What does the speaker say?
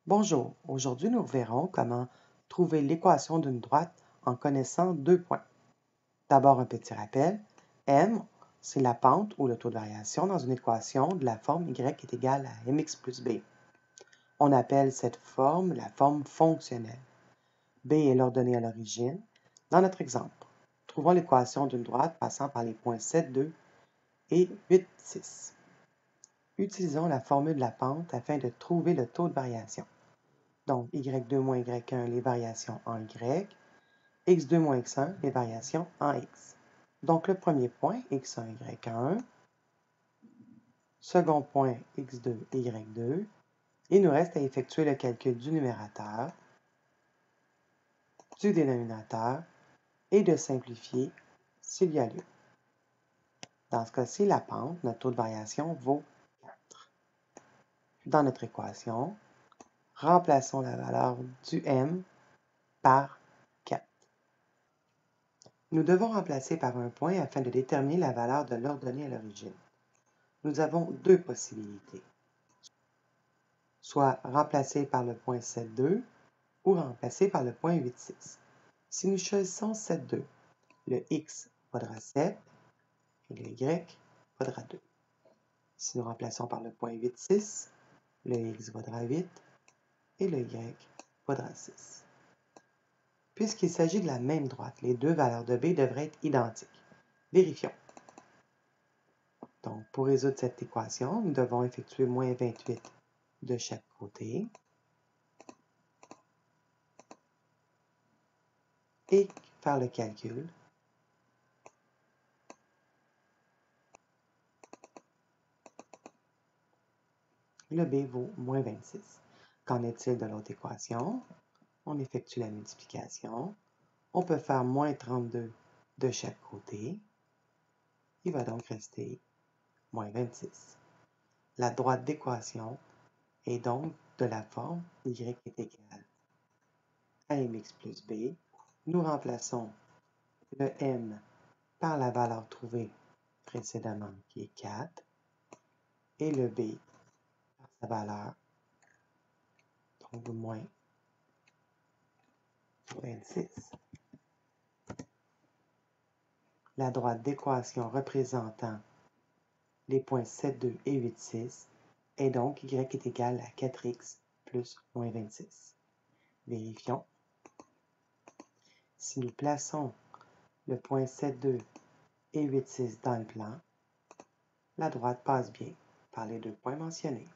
Bonjour, aujourd'hui nous verrons comment trouver l'équation d'une droite en connaissant deux points. D'abord un petit rappel, m, c'est la pente ou le taux de variation dans une équation de la forme y est égale à mx plus b. On appelle cette forme la forme fonctionnelle. B est l'ordonnée à l'origine. Dans notre exemple, trouvons l'équation d'une droite passant par les points 7, 2 et 8, 6. Utilisons la formule de la pente afin de trouver le taux de variation. Donc, y2 moins y1, les variations en y, x2 moins x1, les variations en x. Donc, le premier point, x1, y1, second point, x2, y2, il nous reste à effectuer le calcul du numérateur, du dénominateur et de simplifier s'il y a lieu. Dans ce cas-ci, la pente, notre taux de variation, vaut 4. Dans notre équation, remplaçons la valeur du m par 4. Nous devons remplacer par un point afin de déterminer la valeur de l'ordonnée à l'origine. Nous avons deux possibilités, soit remplacer par le point 7,2 ou remplacer par le point 8,6. Si nous choisissons 7,2, le x vaudra 7 et le y vaudra 2. Si nous remplaçons par le point 8,6, le x vaudra 8 et le y vaudra 6. Puisqu'il s'agit de la même droite, les deux valeurs de b devraient être identiques. Vérifions. Donc, pour résoudre cette équation, nous devons effectuer moins 28 de chaque côté et faire le calcul. Le b vaut moins 26. Qu'en est-il de l'autre équation? On effectue la multiplication. On peut faire moins 32 de chaque côté. Il va donc rester moins 26. La droite d'équation est donc de la forme y est égal à mx plus b. Nous remplaçons le m par la valeur trouvée précédemment qui est 4 et le b par sa valeur, donc moins 26. La droite d'équation représentant les points 7, 2 et 8, 6 est donc y est égal à 4x plus moins 26. Vérifions. Si nous plaçons le point 7, 2 et 8, 6 dans le plan, la droite passe bien par les deux points mentionnés.